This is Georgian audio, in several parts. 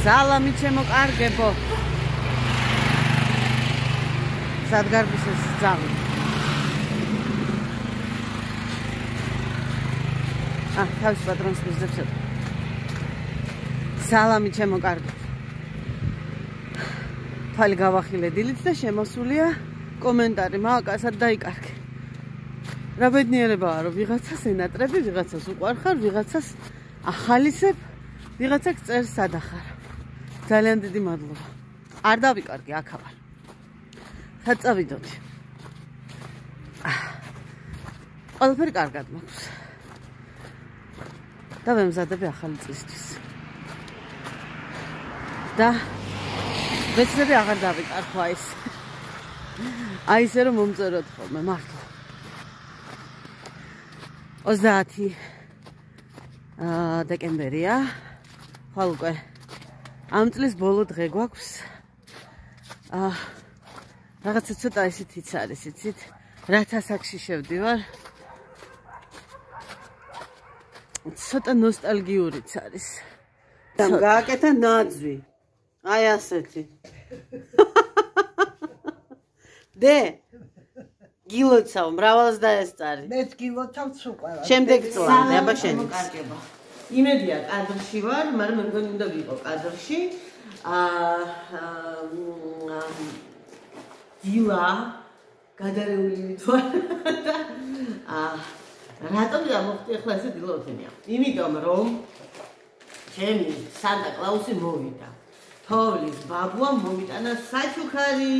სალამი ჩემო კარგებო. სადგარბის ეს ძაღლი. თავის პატრონს მისდევს. სალამი ჩემო კარგებო. თვალი გავახილე დილით და შემოსულია კომენტარი, მაგასად დაიკარგე. რა ბედნიერებაა, რომ ვიღაცას ენატრები, ვიღაცას უყვარხარ, ვიღაცას ახალისებ, ვიღაცას წერს სადახარ. ძალიან დიდი მადლობა. არ დავიკარგე, აქ ვარ. სად წავიდოდი? ყველაფერი კარგად მაქვს. და ვემზადები ახალი წლისთვის. და ვეცდები აღარ დავიკარგო ეს. აი ესე რომ მომწეროთ ხოლმე, მართლა. 30 დეკემბერია. ხვალ უკვე ამ წლის ბოლო დღე გვაქვს. რაღაცა ცოტა ისიც არის, იცით? რაც ასაკში შევდივარ. ცოტა ნოსტალგიურიც არის. და გააკეთა ნაძვი. აი ასეთი. დე გილოცავ, მრავალს დაესწარი. მეც გილოცავ სუყარა. შემდეგ წლამდე, აბა შენი კარგება. იმედია კადრში ვარ, მაგრამ მე მგონი უნდა ვიყო კადრში. დილა გადარეული ვარ და რატომ გამოხდი ახლა ესე დილოთენია? იმიტომ რომ ჩემი სანტა კლაუსი მოვიდა. თოვლის ბაბუამ მომიტანა საჩუქარი,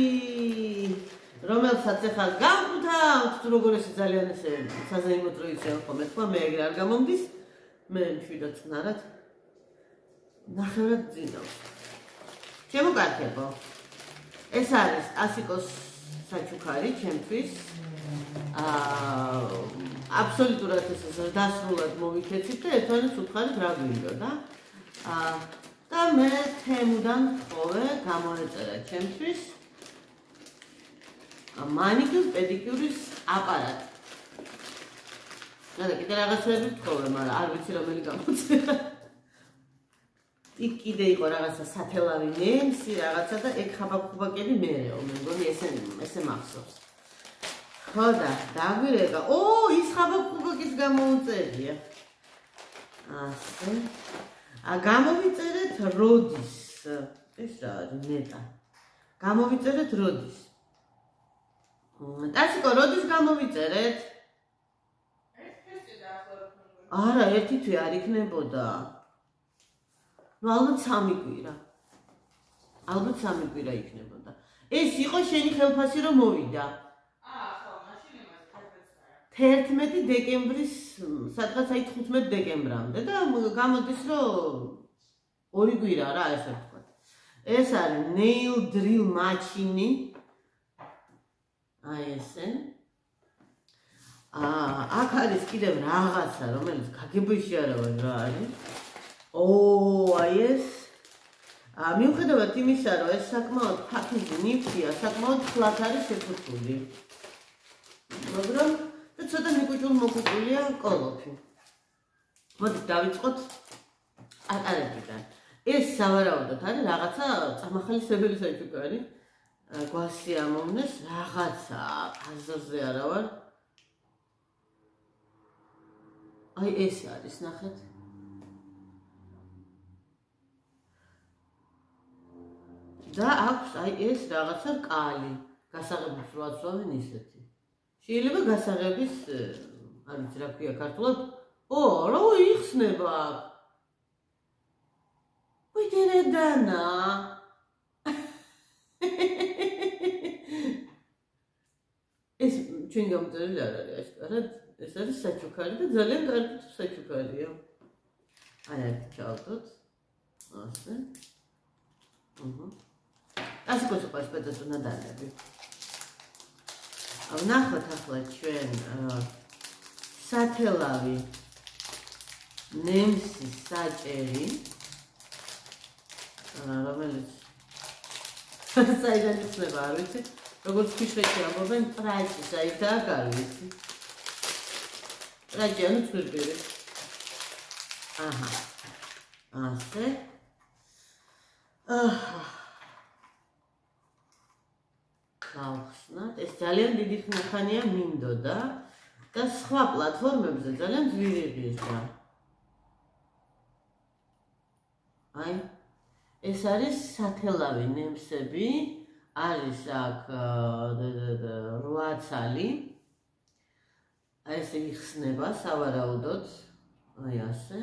რომელსაც ახლა გავხუთავთ, თუ როგორ ესე ძალიან ესე საზეიმო დრო იციან ხოლმე, თქვა მე ეგრე არ გამომდის, მე მშვიდად წნარად ნახევრად ძინავს. ჩემო კარგებო, ეს არის ასიკოს საჩუქარი ჩემთვის. აბსოლუტურად ესე დასრულად მოვიქეცით და ერთმანეთს უთხარით რა გვინდოდა. და მე თემუდან ხოვე გამოეწერა ჩემთვის მანიკიურ პედიკიურის აპარატი. და კიდე რაღაცები ვთხოვე, მაგრამ არ ვიცი რომელი გამოწერა. იქ კიდე იყო რაღაცა სათელავი ნემსი, რაღაცა და ეგ ხაბაკუბაკები მერეო, მე მგონი ესე მახსოვს. ხო და დაგვირეკა, ის ხაბაკუბაკის გამოუწერია. ასე. გამოვიწერეთ როდის. ეს რა არის, ნეტა. გამოვიწერეთ როდის. ტასიკო, როდის გამოვიწერეთ? არა, ერთი თვე არ იქნებოდა. ალბათ 3 კვირა. ალბათ 3 კვირა იქნებოდა. ეს იყო შენი ხელფასი რომ მოვიდა. ხო, მაშინ იმას ხალხს 11 დეკემბრის, სადღაც აი 15 დეკემბრამდე და გამოდის რომ 2 კვირა რა ესე ვთქვა. ეს არის nail drill machine. აი ესე. აქ არის კიდევ რაღაცა, რომელიც გაგებუში არა ვარ რა არის. აი ეს. მიუხედავად იმისა, რომ ეს საკმაოდ ფაქიზი ნივთია, საკმაოდ ხლად არის შეკუთული. მაგრამ და ცოტა მიკუჭულ-მოკუჭულია კოლოფი. მოდით დავიწყოთ ატარებიდან. ეს სავარაუდოდ არის რაღაცა წამახალისებელი საჩუქარი. გვასი ამოვნეს რაღაცა აზრზე არა ვარ. აი ეს არის, ნახეთ. და აქვს აი ეს რაღაცა კალი. გასაღების რო აცვავენ ისეთი. შეიძლება გასაღების, არ ვიცი რა ქვია ქართულად. რა იხსნება აქ. ვიდერედანა. ეს ჩვენ გამწერილი არ არის აშკარად. ეს არის საჩუქარი და ძალიან კარგი საჩუქარია. აი ერთი ჩავდოთ. ასე. ასიკოს უყურს პედატონა დანები. ვნახოთ ახლა ჩვენ სათელავი ნემსის საჭერი, რომელიც საიდან იხსნება, არ ვიცი, როგორც ფიშვეთში ამბობენ, ტრაჭი საიდან არ ვიცი. ტრაჭი ანუ ცვირბილი. ასე. გავხსნათ, ეს ძალიან დიდი ხანია მინდოდა და სხვა პლატფორმებზე ძალიან ძვირი ღირდა. აი, ეს არის სათელავი ნემსები, არის აქ 8 ცალი. აი ესე იხსნება სავარაუდოდ, აი ასე.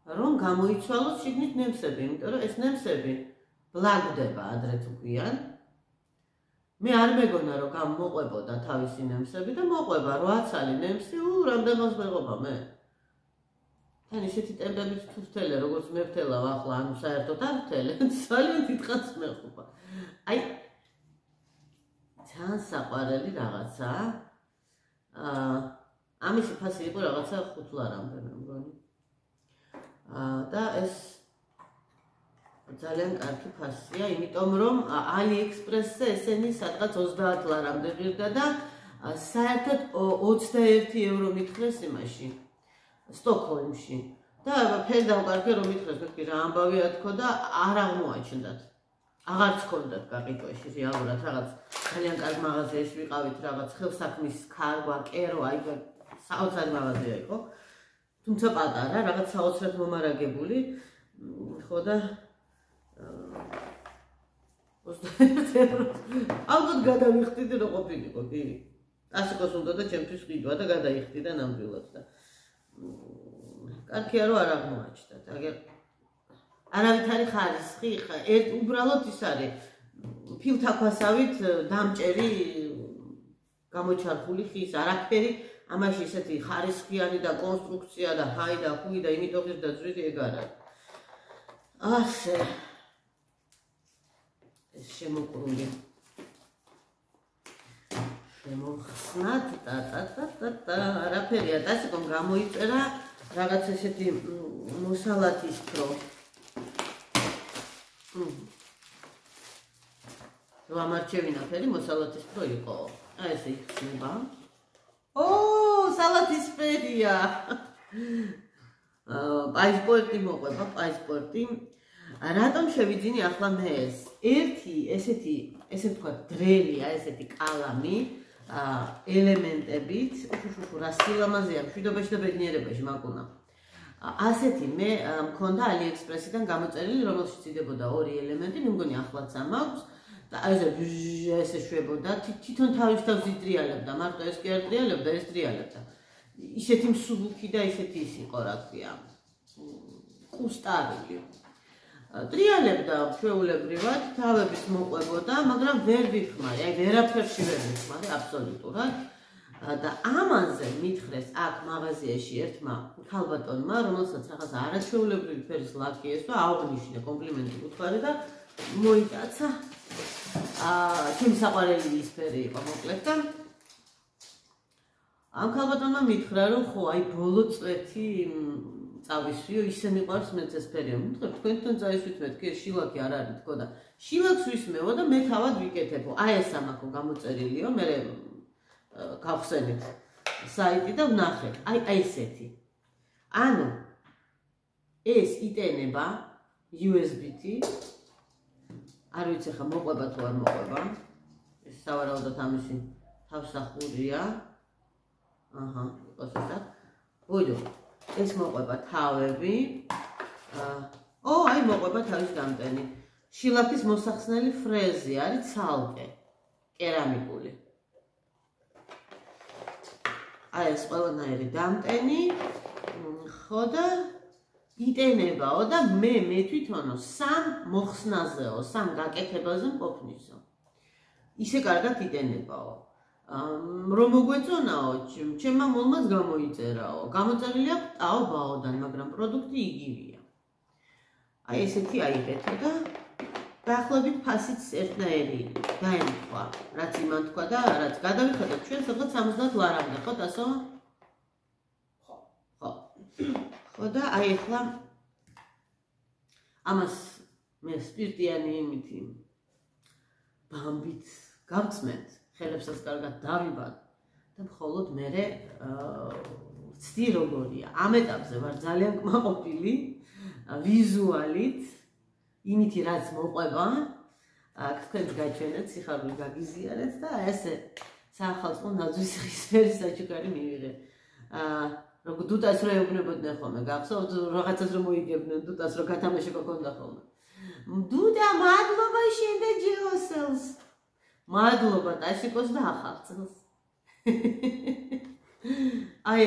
რომ გამოიცვალოს შიგნით ნემსები, იმიტომ რომ ეს ნემსები ბლაგდება ადრეც უგვიან. მე არ მეგონა რომ გამოყვებოდა თავისი ნემსები და მოყვება 8 ცალი ნემსი, რამდენს მეღობა მე. თან ისეთი ტემპებით თუ ვთელე, როგორც მე ვთელავ ახლა, ანუ საერთოდ არ ვთელე, ძალიან დიდხანს მეღობა. აი ძალიან საყვარელი რაღაცა. ამისი ფასი იყო რაღაცა 5 ლარამდე მე მგონი. და ეს ძალიან კარგი ფასია, იმიტომ რომ AliExpress-ზე ესენი სადღაც 30 ლარამდე ღირდა და საერთოდ 21 евро მითხრეს იმაში, სტოკჰოლმში. და ფერ დავკარგე რომ მითხრეს, მეთქი რა ამბავია თქო და არ აღმოაჩნდათ. აღარც ჰქონდათ გაყიდვაში რეალურად რაღაც ძალიან კარგ მაღაზიაში ვიყავით, რაღაც ხელსაქმის ქარგვა, კერო, აი საოცარი მაღაზია იყო. თუმცა პატარა, რაღაც საოცრად მომარაგებული, ხო და 21 евро. ალბათ გადავიხდიდი რომ ყოფილიყო, კი. ასიკოს უნდა და ჩემთვის ყიდვა და გადაიხდიდა ნამდვილად და კარგია რომ არ აღმოაჩნდათ. აგერ არავითარი ხარისხი, უბრალოდ ის არის ფილთაქვასავით დამჭერი გამოჩარხული ხის, არაფერი ამაში ისეთი ხარისხიანი და კონსტრუქცია და ჰაი და ჰუი და იმიტომ ღირდა ძვირი ეგ არ არის. ასე ეს შემოყრული შემოხსნათ და არაფერია დასიკომ გამოიწერა რაღაც ესეთი მოსალათის პრო ვამარჩევინა ფერი მოსალათის პრო იყო. აი ესე იხსნება. სალათის ფერია. პაისპორტი მოყვება, პაისპორტი. რატომ შევიძინი ახლა მე ეს? ერთი ესეთი, ესე ვთქვათ, დრელია, ესეთი კალამი, ელემენტებით, რა სილამაზეა, მშვიდობაში და ბედნიერებაში მაგუნა. ასეთი მე მქონდა AliExpress-დან გამოწერილი, რომელშიც იდებოდა 2 ელემენტი, მე მგონი ახლაც ამაქვს. და ესე შვებოდა, თვითონ თავის თავს იტრიალებდა, მარტო ეს კი არ ტრიალებდა, ეს ტრიალებდა. ისეთი მსუბუქი და ისეთი ის იყო, რა ქვია, კუსტარული. ტრიალებდა ჩვეულებრივად, თავების მოყვებოდა, მაგრამ ვერ ვიხმარი, აი ვერაფერში ვერ ვიხმარი, აბსოლუტურად. და ამაზე მითხრეს აქ მაღაზიაში ერთმა ქალბატონმა, რომელსაც რაღაც არაჩვეულებრივი ფერის ლაკი ესვა, აღვნიშნე, კომპლიმენტი უთხარი და მოიტაცა. ჩემი საყვარელი ის ფერი იყო მოკლედ და ამ ქალბატონმა მითხრა რომ ხო აი ბოლო წვეთი წავისვიო ისე მიყვარს მეც ეს ფერი. მითხრა თქვენთან წაისვით მეთქი ეს შილაკი არ არის თქო და შილაკს ვისმევო და მე თავად ვიკეთებო. აი ეს ამაკო გამოწერილიო, მე გავხსენით საიტი და ვნახეთ. აი ესეთი. ანუ ეს იტენება USB-ით. არ ვიცი ხა მოყვება თუ არ მოყვება. ეს სავარაუდოდ ამისი თავსახურია. აჰა, იყოს ესა. ვიდო, ეს მოყვება თავები. აი მოყვება თავის დამტენი. შილაკის მოსახსნელი ფრეზი არის ცალკე, კერამიკული. აი ეს ყველანაირი დამტენი. ხო და იტენებაო და მე თვითონო სამ მოხსნაზეო, სამ გაკეთებაზე მყოფნისო. ისე კარგად იტენებაო. რომ მოგვეწონაო, ჩემმა მოლმაც გამოიწერაო. გამოწერილი აქვს ტაობაოდან, მაგრამ პროდუქტი იგივეა. აი ესეთი აიღეთო და დაახლოებით ფასიც ერთნაირი დაემთხვა, რაც იმან თქვა და რაც გადავიხადოთ ჩვენ სადღაც 70 ლარამდე, ხო დასო? ხო და აი ახლა ამას მე სპირტიანი იმითი ბამბით გავწმენთ, ხელებსაც კარგად დავიბად და მხოლოდ მე ვცდი როგორია. ამ ეტაპზე ვარ ძალიან კმაყოფილი ვიზუალით, იმითი რაც მოყვება, აქ თქვენს გაჩვენეთ, სიხარული გაგიზიარეთ და ესე საახალწლო ნაძვის ღირსფერი საჩუქარი მივიღე. Როგორ დუტას რო ეუბნებოდნენ ხოლმე, გახსოვთ რაღაცას რომ მოიგებდნენ დუტას რო გათამაშება ქონდა ხოლმე. დუტა მადლობა შენ და ჯეოსელს. მადლობა ტაშიკოს და ახალწლს. აი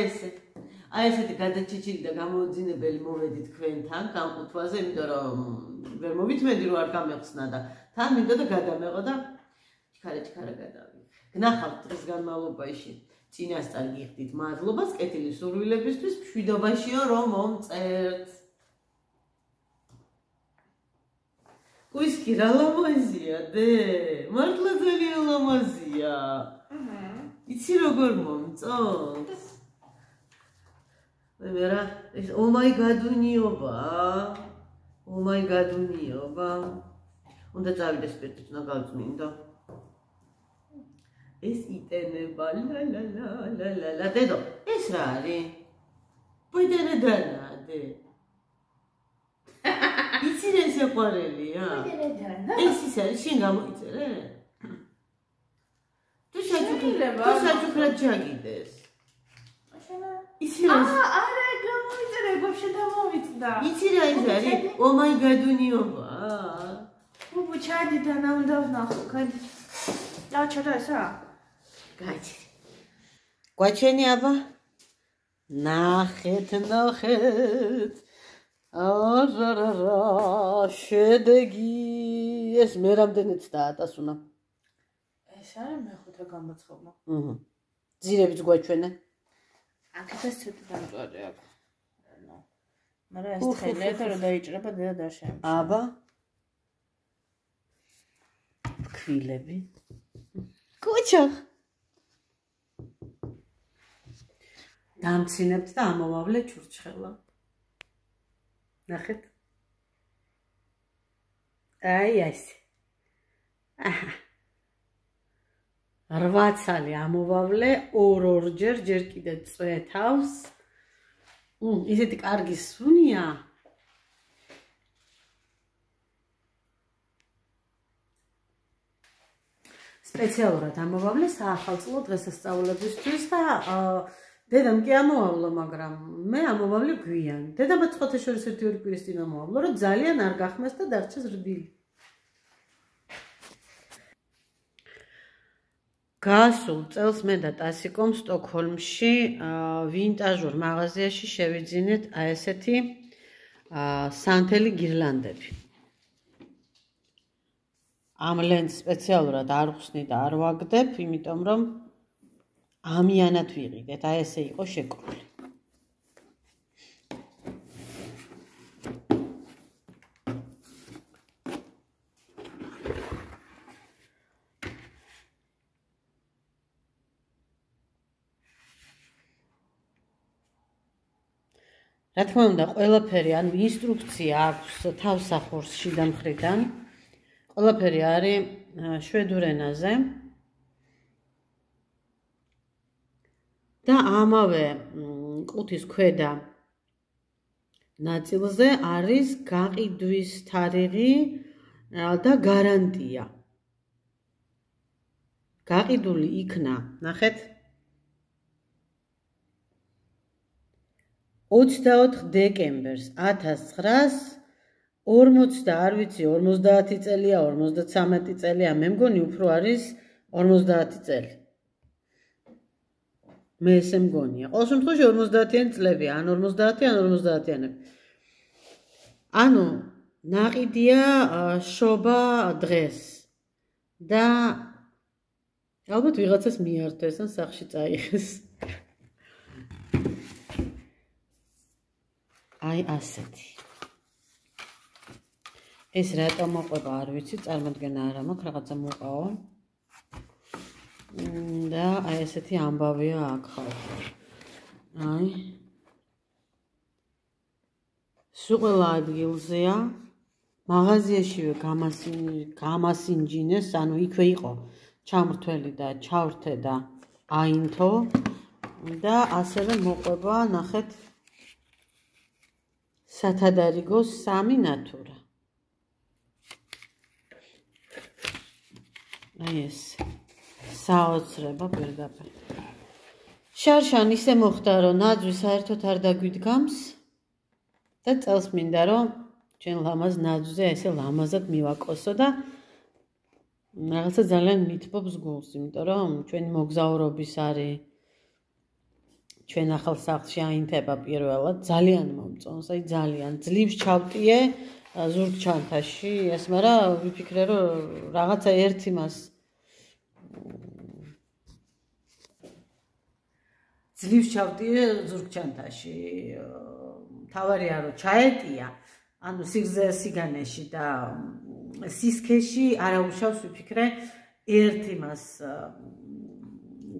ესეთი გადაჭიჭილი და გამოუძინებელი მოვედი თქვენთან გამყუთვაზე, იმიტომ რომ ვერ მოვითმედი რომ არ გამეხსნა და თან მინდა და გადამეღო და ჩქარა გადავიღე. გნახავთ დღის განმავლობაში წინასწარ გიხდით მადლობას კეთილი სურვილებისთვის, მშვიდობაშიო რომ მომწერთ. კუისკი რა ლამაზია დე, მართლა ძალიან ლამაზია. იცი როგორ მომწონს? ვერა, ეს ომაი გადუნიობა. უნდა წავიდე სპირტით უნდა გავწმინდო. ეს იტენება ლა დედო, ეს რა არის? ბუდერა დანადე. იცი რა შეყვარელია? ბუდერა დანა. ეს ის არის შენ გამოიწერე? თუ საჩუქრად ჩაგიდეს. იცი რა? არა, გამოიწერე, გოშე დამოვიწდა. იცი რა ის არის? ომაი გადუნიობა. ბუბუ ჩადი და ნამდვილად ვნახო, გადი. დაჩერდა ესა? გაჩი. გვაჩვენი აბა? ნახეთ. არა, შედეგი. ეს მე რამდენიც დაატასუნა. ეს არის მეხუთე გამოცხობა. ძირებიც გვაჩვენე. აქეთას ცოტა დამწვარი აქვს. მაგრამ ეს თხელეთ რომ დაიჭრება და დაშემ. აბა. ქვილები. კუჩო. დამცინებთ და ამოვავლე ჩურჩხელა. ნახეთ. აი ესე. 8 цали ამოვავლე ორ-ორჯერ, ჯერ კიდე წვეთავს. ისეთი კარგი სუნია. სპეციალურად ამოვავლე საახალწლო დღესასწაულებისთვის და დედამ კი ამოვავლა, მაგრამ მე ამოვავლე გვიან. დედამ ცხოთა შორის 1-2 კვირის წინ ამოვავლა, რომ ძალიან არ გახმეს და დარჩეს რბილი. გასულ წელს მე და ტასიკომ სტოკჰოლმში ვინტაჟურ მაღაზიაში შევიძინეთ აი ესეთი სანთელი გირლანდები. ამ ლენტს სპეციალურად არ ვხსნი და არ ვაგდებ, იმიტომ რომ ამიანად ვიყიდეთ, აი ესე იყო შეკრული. რა თქმა უნდა, ყველაფერი, ანუ ინსტრუქცია აქვს თავსახურს შიდა მხრიდან. ყველაფერი არის შვედურ ენაზე. და ამავე ყუთის ქვედა ნაწილზე არის გაყიდვის თარიღი და გარანტია. გაყიდული იქნა, ნახეთ. 24 დეკემბერს 1940 არ ვიცი 50 წელია 53 წელია მე მგონი უფრო არის 50 წელი მე ესე მგონია ყოველ შემთხვევაში 50-იანი წლები ან 50 ან 50-იანები ანუ ნაყიდია შობა დღეს და ალბათ ვიღაცას მიართეს ან სახში წაიღეს აი ასეთი. ეს რატომ მოყვება არ ვიცი, წარმოდგენა არ მაქვს, რაღაცა მოყავა. და აი ესეთი ამბავია აქ ხალხი. აი. სულ ყველა ადგილზეა. მაღაზიაშივე გამასინჯინეს, ანუ იქვე იყო ჩამრთველი და ჩავრთე და აინთო და ასევე მოყვება, ნახეთ სათადარიგო 3 ნატურა. აი ეს საოცრება პირდაპირ. შარშან ისე მოხდა, რომ ნაძვი საერთოდ არ დაგვიდგამს და წელს მინდა, რომ ჩვენ ლამაზ ნაძვზე ესე ლამაზად მივაკოსო და რაღაცა ძალიან მითბობს გულს, იმიტომ რომ ჩვენი მოგზაურობის არის ჩვენ ახალ სახლში აინთება პირველად, ძალიან მომწონს, აი ძალიან ძლივს ჩავტიე ზურგ ჩანთაში, ეს მაგრამ ვიფიქრე, რომ რაღაცა ერთი მას ძლივს ჩავტიე ზურგ ჩანთაში. თავარია რომ ჩაეტია, ანუ სიგანეში და სისქეში არა უშავს ვიფიქრე ერთი მას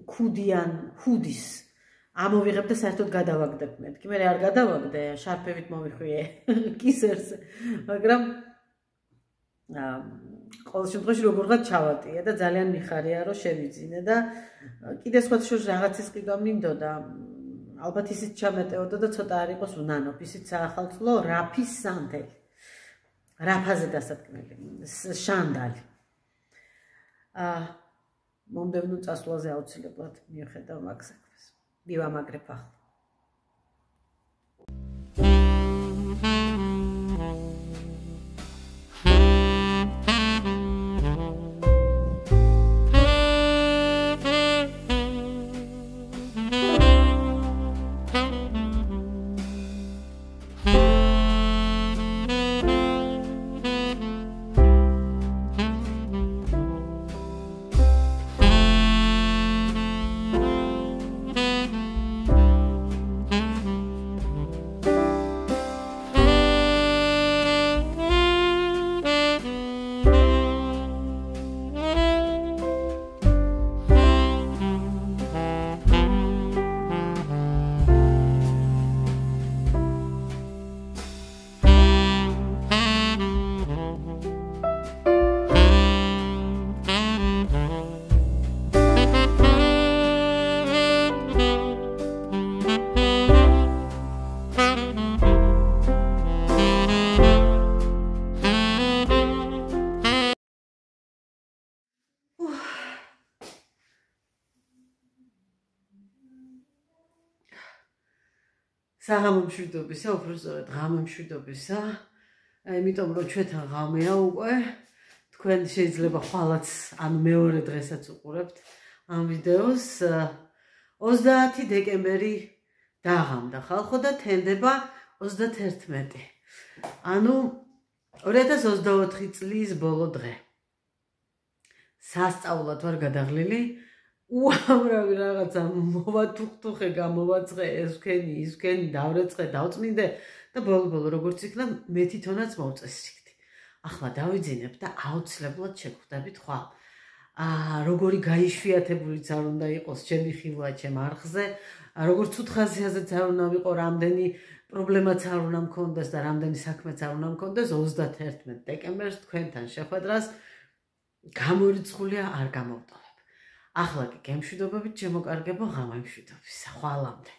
ქუდიან ჰუდის ამოვიღებ და საერთოდ გადავაგდებ მეთქი. მე არ გადავაგდე, შარფებით მოვიხვიე კისერზე, მაგრამ ყოველ შემთხვევაში როგორღაც ჩავატია და ძალიან მიხარია რომ შევიძინე და კიდე სხვა შორს რაღაცის ყიდვა მინდოდა. ალბათ ისიც ჩამეტეოდა და ცოტა არ იყოს ვნანოფ, ისიც საახალწლო რაფის სანდელი. რაფაზე დასადგმელი, შანდალი. მომდევნო წასვლაზე აუცილებლად მიეხედავ მაგ საქმეს. მივამაგრებ ახლა. საღამო მშვიდობისა, უფრო სწორედ ღამე მშვიდობისა. იმიტომ რომ ჩვენთან ღამეა უკვე. თქვენ შეიძლება ხვალაც, ანუ მეორე დღესაც უყურებთ ამ ვიდეოს. 30 დეკემბერი დაღამდა ხალხო და თენდება 31. ანუ 2024 წლის ბოლო დღე. სასწაულად ვარ გადაღლილი. უამრავი რაღაცა მოვათუხთუხე, გამოვაწყე, ეს ვქენი, ის ვქენი, დავრეწყე, დავწმინდე და ბოლო-ბოლო როგორც იქნა, მე თვითონაც მოვწესრიგდი. ახლა დავიძინებ და აუცილებლად შეგხვდებით ხვალ. როგორი გაიშვიათებულიც არ უნდა იყოს ჩემი ხილვა ჩემ არხზე, როგორც უთხაზიაზეც არ უნდა ვიყო, რამდენი პრობლემაც არ უნდა მქონდეს და რამდენი საქმეც არ უნდა მქონდეს 31 დეკემბერს თქვენთან შეხვედრას გამორიცხულია არ გამოვტოვებ. ახლა კი გემშვიდობებით ჩემო კარგებო, ღამე მშვიდობისა, ხვალამდე.